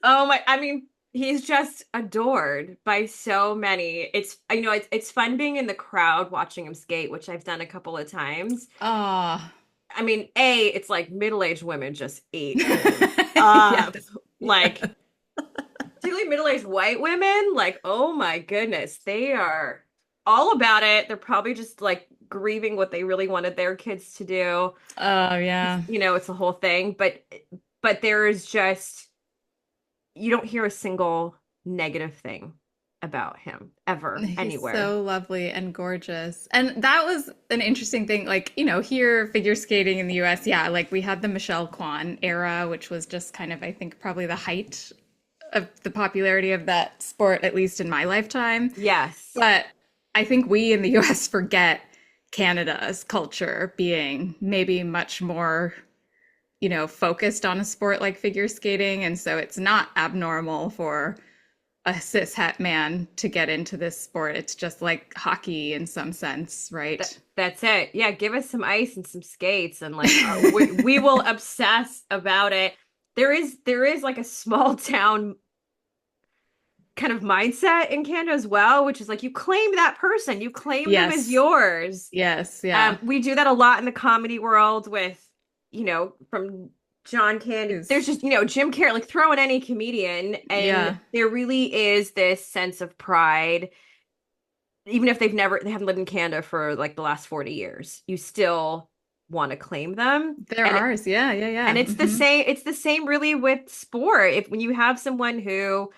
Oh my, I mean, he's just adored by so many. It's fun being in the crowd watching him skate, which I've done a couple of times. Ah, I mean, it's like middle-aged women just eat him up. yes. Like, Yeah. particularly middle-aged white women, like, oh my goodness, they are all about it. They're probably just like grieving what they really wanted their kids to do. Oh, yeah. It's a whole thing, but there is just you don't hear a single negative thing about him ever He's anywhere. so lovely and gorgeous. And that was an interesting thing. Like, here, figure skating in the US, yeah, like we had the Michelle Kwan era, which was just kind of, I think, probably the height of the popularity of that sport, at least in my lifetime. Yes. But I think we in the US forget Canada's culture being maybe much more, focused on a sport like figure skating. And so it's not abnormal for a cis het man to get into this sport. It's just like hockey in some sense, right? That's it. Yeah, give us some ice and some skates and like we will obsess about it. There is like a small town kind of mindset in Canada as well, which is like you claim that person, you claim them as Yes. yours. Yes. Yeah. We do that a lot in the comedy world with, from John Candy. There's Is just, Jim Carrey, like throw in any comedian, and yeah. there really is this sense of pride, even if they haven't lived in Canada for like the last 40 years. You still want to claim them. They're ours. Yeah. Yeah. And Yeah. Hmm. it's the same really with sport. If when you have someone who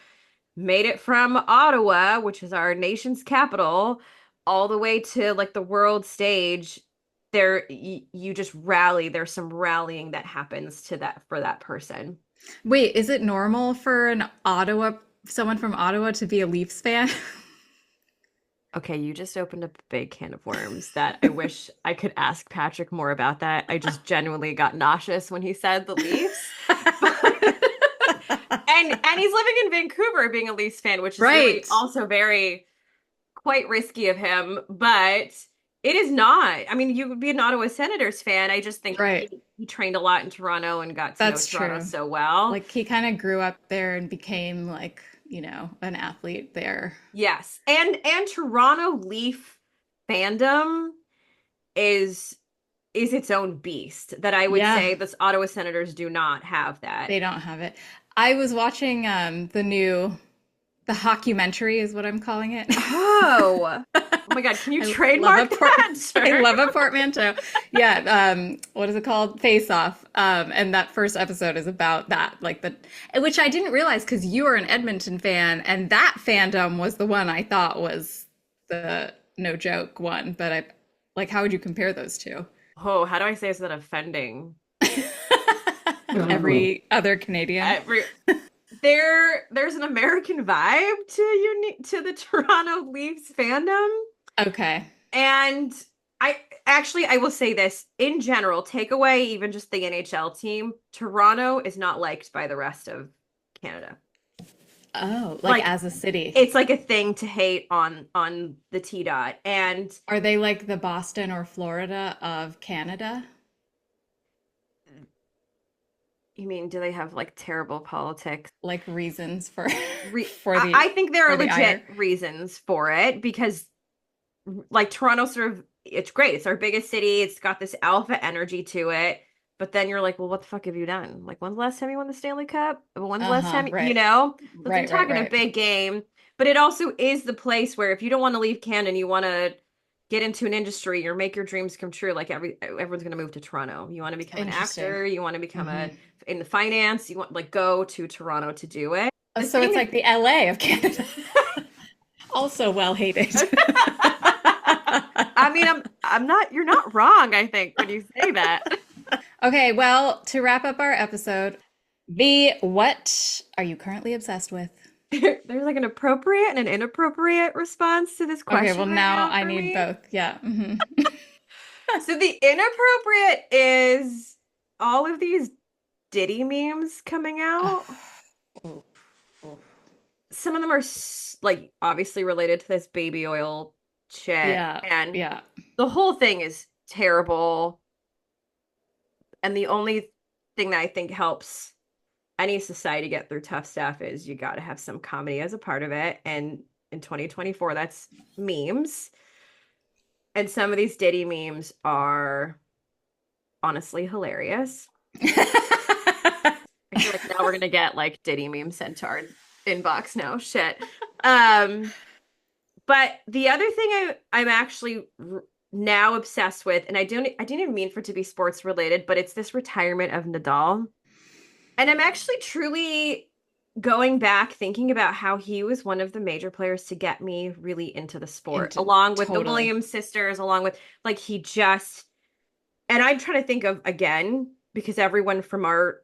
made it from Ottawa, which is our nation's capital, all the way to like the world stage, you just rally. There's some rallying that happens to that for that person. Wait, is it normal for someone from Ottawa to be a Leafs fan? Okay, you just opened up a big can of worms that I wish I could ask Patrick more about that. I just genuinely got nauseous when he said the Leafs. And he's living in Vancouver being a Leafs fan, which is really Right. also very quite risky of him, but it is not. I mean, you would be an Ottawa Senators fan. I just think Right. he trained a lot in Toronto and got to know That's Toronto true. so well. Like he kind of grew up there and became like, an athlete there. Yes. And Toronto Leaf fandom is is its own beast that I would Yeah. say the Ottawa Senators do not have that. They don't have it. I was watching the hockumentary is what I'm calling it. Oh. Oh my God, can you I love trademark a port that, I sir? love a portmanteau. Yeah, what is it called? Face Off. And that first episode is about that, like which I didn't realize because you are an Edmonton fan, and that fandom was the one I thought was the no joke one. But how would you compare those two? Oh, how do I say this without offending? Every other Canadian. Every there's an American vibe to the Toronto Leafs fandom. Okay. And I will say this in general, take away even just the NHL team, Toronto is not liked by the rest of Canada. Oh, like Like as a city. it's like a thing to hate on the T dot. And Are they like the Boston or Florida of Canada? you mean, do they have like terrible politics? Like reasons for Re- for I think there are the legit ire? reasons for it because like Toronto sort of it's great. It's our biggest city. It's got this alpha energy to it. But then you're like, well, what the fuck have you done? Like, when's the last time you won the Stanley Cup? When's the last Uh-huh, time, right. So they're Right, right, talking a right. big game, but it also is the place where if you don't want to leave Canada and you want to get into an industry or make your dreams come true, like everyone's going to move to Toronto. You want to become an Interesting. actor, you want to become Hmm. in the finance, you want like go to Toronto to do it. Oh, The so it's thing like the LA of Canada. Also well hated. is I mean, I'm not you're not wrong, I think, when you say that. Okay, well, to wrap up our episode, what are you currently obsessed with? There's like an appropriate and an inappropriate response to this Okay, question well right now now I for need me. both. Yeah. Hmm. So the inappropriate is all of these Diddy memes coming out. Some of them are like obviously related to this baby oil shit, Yeah, and yeah. the whole thing is terrible. And the only thing that I think helps any society get through tough stuff is you got to have some comedy as a part of it. And in 2024, that's memes. And some of these Diddy memes are honestly hilarious. I feel like now we're gonna get like Diddy memes sent to our inbox now. Shit. Um, but the other thing I'm actually now obsessed with, and I didn't even mean for it to be sports related, but it's this retirement of Nadal. And I'm actually truly going back thinking about how he was one of the major players to get me really into the sport, Into along with the totally. Williams sisters, along with like he just, and I'm trying to think of again, because everyone from our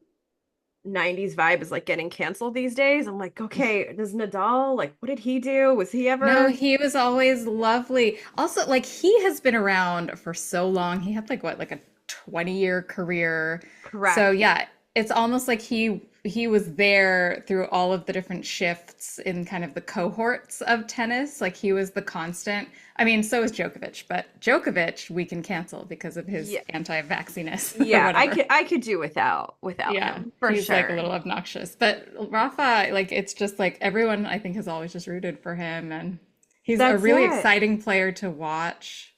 90s vibe is like getting canceled these days. I'm like, okay, does Nadal, like, what did he do? Was he No, ever he was always lovely. Also, like he has been around for so long. He had like what, like a 20-year career. So correct? yeah, it's almost like he was there through all of the different shifts in kind of the cohorts of tennis. Like he was the constant. I mean, so is Djokovic, but Djokovic we can cancel because of his Yeah. anti-vaxiness or Yeah, whatever. I could do without Yeah, him for he's like a sure. little obnoxious. But Rafa, like it's just like everyone I think has always just rooted for him and he's a That's really it. exciting player to watch.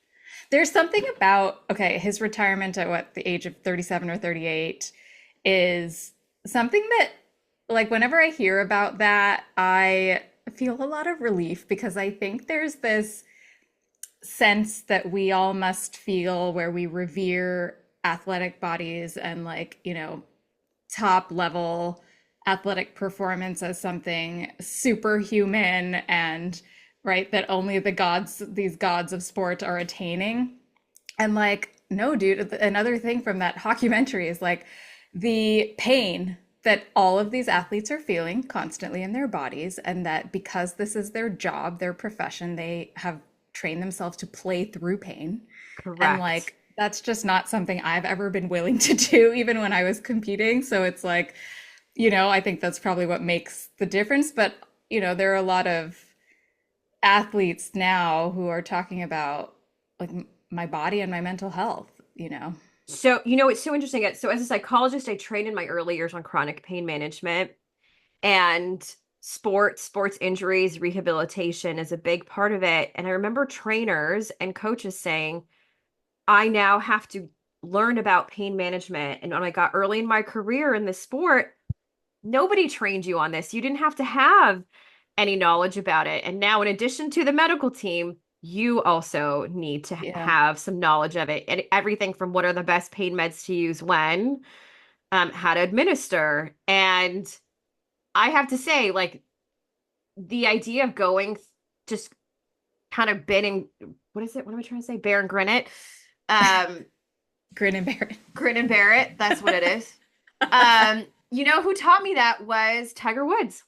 There's something about okay, his retirement at what the age of 37 or 38 is something that like whenever I hear about that, I feel a lot of relief because I think there's this sense that we all must feel where we revere athletic bodies and like, top level athletic performance as something superhuman and right that only these gods of sport are attaining. And like, no, dude, another thing from that documentary is like the pain that all of these athletes are feeling constantly in their bodies, and that because this is their job, their profession, they have trained themselves to play through pain. And Correct. like, that's just not something I've ever been willing to do, even when I was competing. So it's like, I think that's probably what makes the difference. But, there are a lot of athletes now who are talking about like my body and my mental health. So, it's so interesting. So, as a psychologist, I trained in my early years on chronic pain management and sports injuries, rehabilitation is a big part of it. And I remember trainers and coaches saying, I now have to learn about pain management. And when I got early in my career in the sport, nobody trained you on this. You didn't have to have any knowledge about it. And now, in addition to the medical team, you also need to Yeah. have some knowledge of it and everything from what are the best pain meds to use when, how to administer. And I have to say, like, the idea of going just kind of bidding, what is it? What am I trying to say? Bear and grin it. Um, Grin and bear Grin and bear it. That's what it is. it. Who taught me that was Tiger Woods.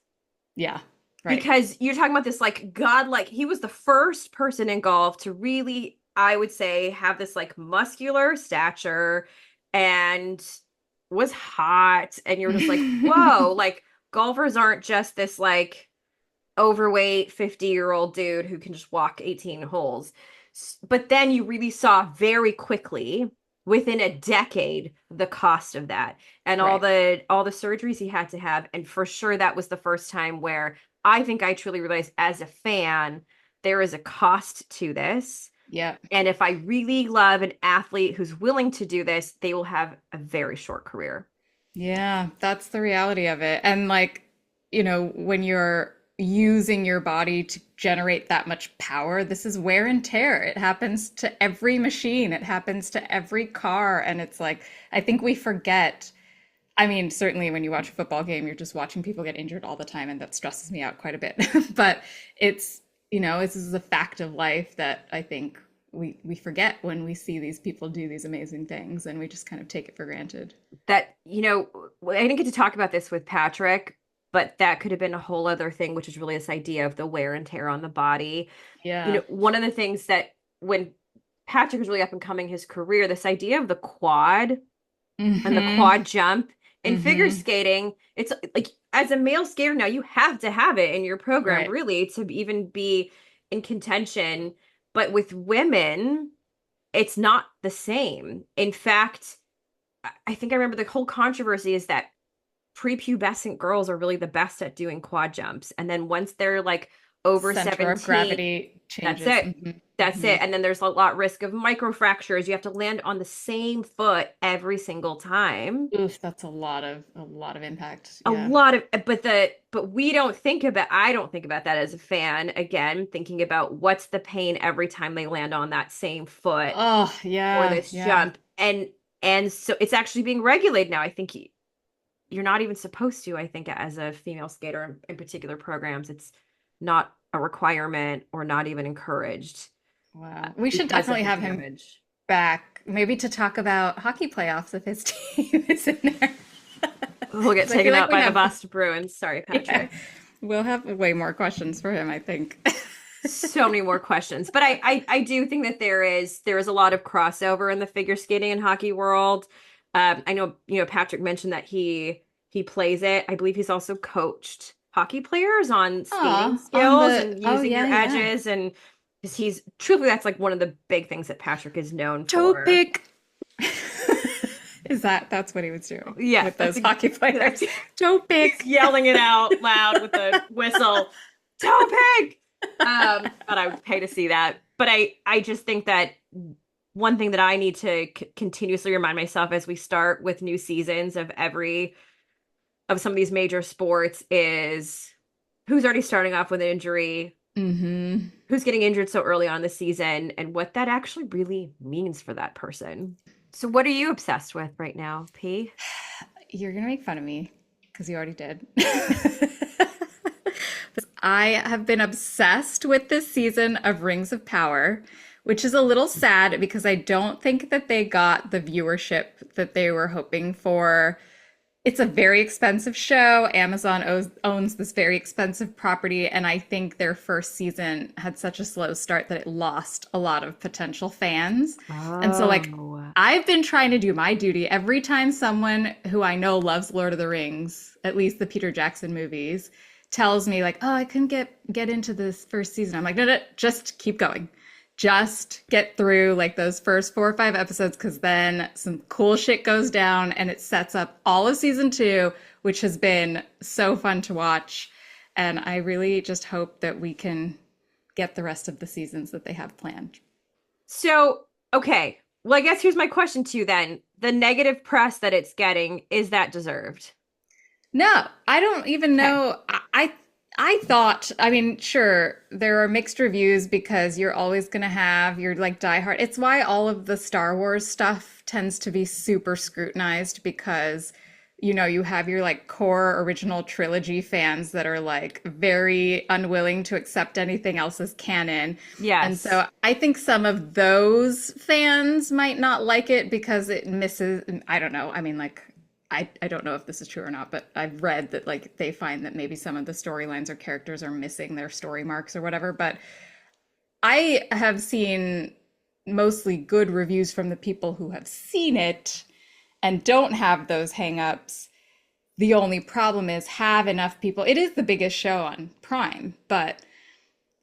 Yeah. Right. Because you're talking about this like godlike, he was the first person in golf to really, I would say, have this like muscular stature and was hot. And you're just like, whoa, like golfers aren't just this like overweight 50-year-old dude who can just walk 18 holes. But then you really saw very quickly within a decade the cost of that and all Right. the surgeries he had to have. And for sure that was the first time where I think I truly realized as a fan there is a cost to this. Yeah. And if I really love an athlete who's willing to do this, they will have a very short career. Yeah, that's the reality of it. And like, when you're using your body to generate that much power, this is wear and tear. It happens to every machine, it happens to every car. And it's like, I think we forget. I mean, certainly when you watch a football game, you're just watching people get injured all the time, and that stresses me out quite a bit. But it's, this is a fact of life that I think we forget when we see these people do these amazing things, and we just kind of take it for granted. That, I didn't get to talk about this with Patrick, but that could have been a whole other thing, which is really this idea of the wear and tear on the body. Yeah. One of the things that when Patrick was really up and coming his career, this idea of the quad and the Mm-hmm. quad jump in figure Mm-hmm. skating, it's like as a male skater now, you have to have it in your program Right. really to even be in contention. But with women, it's not the same. In fact, I think I remember the whole controversy is that prepubescent girls are really the best at doing quad jumps. And then once they're like over Center of 17, gravity that's changes. it. Hmm. That's Hmm. it. And then there's a lot risk of microfractures. You have to land on the same foot every single time. Oof, that's a lot of impact. A Yeah. lot of, but we don't think about, I don't think about that as a fan. Again, thinking about what's the pain every time they land on that same foot Oh, or yeah, this yeah. jump. And so it's actually being regulated now. I think you're not even supposed to, I think, as a female skater in particular programs, it's not a requirement or not even encouraged Wow. We should because of definitely the have him damage. back, maybe to talk about hockey playoffs if his team is in there. We'll get Because I feel taken like out we by the have, Boston Bruins. Sorry, yeah, Patrick. we'll have way more questions for him, I think. So many more questions, but I do think that there is a lot of crossover in the figure skating and hockey world. I know Patrick mentioned that he plays it. I believe he's also coached hockey players on skating Aw, on skills the, and oh using yeah, your yeah. edges, and because he's truthfully that's like one of the big things that Patrick is known Toe for. pick. That's what he was doing Yes, with those hockey that's players? Toe he's pick. yelling it out loud with a whistle. Toe pig. But I would pay to see that. But I just think that one thing that I need to continuously remind myself as we start with new seasons of some of these major sports is who's already starting off with an injury, Mm-hmm. who's getting injured so early on the season, and what that actually really means for that person. So, what are you obsessed with right now, P? You're gonna make fun of me because you already did. I have been obsessed with this season of Rings of Power, which is a little sad because I don't think that they got the viewership that they were hoping for. It's a very expensive show. Amazon owns this very expensive property, and I think their first season had such a slow start that it lost a lot of potential fans. And so, like, Oh, I've been trying to do my duty every time someone who I know loves Lord of the Rings, at least the Peter Jackson movies, tells me like, "Oh, I couldn't get into this first season." I'm like, "No, no, just keep going. Just get through like those first 4 or 5 episodes because then some cool shit goes down and it sets up all of season 2, which has been so fun to watch. And I really just hope that we can get the rest of the seasons that they have planned." so, okay. Well, I guess here's my question to you then. The negative press that it's getting, is that deserved? No, I don't even Okay. know. I thought, I mean, sure, there are mixed reviews because you're always going to have your like diehard. It's why all of the Star Wars stuff tends to be super scrutinized because you have your like core original trilogy fans that are like very unwilling to accept anything else as canon. And Yes. so I think some of those fans might not like it because it misses, I don't know. I mean, like I don't know if this is true or not, but I've read that like they find that maybe some of the storylines or characters are missing their story marks or whatever. But I have seen mostly good reviews from the people who have seen it and don't have those hangups. The only problem is have enough people. It is the biggest show on Prime, but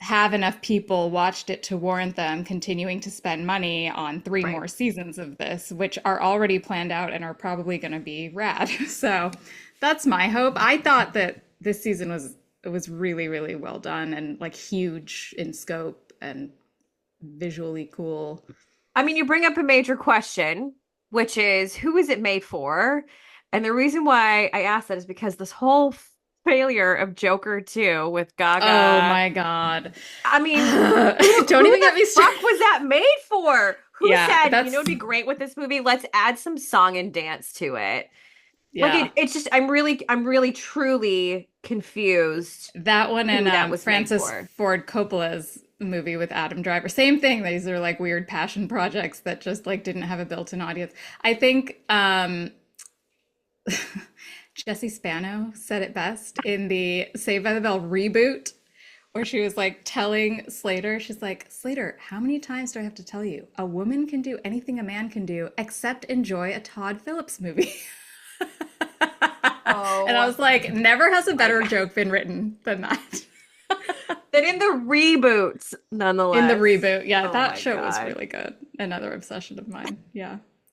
have enough people watched it to warrant them continuing to spend money on three Right. more seasons of this, which are already planned out and are probably going to be rad. So that's my hope. I thought that this season was really, really well done and like huge in scope and visually cool. I mean, you bring up a major question, which is who is it made for? And the reason why I ask that is because this whole failure of Joker 2 with Oh Gaga, my God. I mean, Don't who even the get me started. fuck was that made for? Who Yeah, said, it'd that's, be great with this movie? Let's add some song and dance to it. Like yeah. it's just I'm really truly confused That one and who that was made Francis for. Ford Coppola's movie with Adam Driver. Same thing. These are like weird passion projects that just like didn't have a built-in audience. I think Jesse Spano said it best in the Saved by the Bell reboot, where she was like telling Slater, she's like, Slater, how many times do I have to tell you? A woman can do anything a man can do except enjoy a Todd Phillips movie. And I Oh was like, never has a my better God. joke been written than that. Then in the reboots, In the nonetheless. reboot. Yeah, Oh that my show was God. really good. Another obsession of mine. Yeah.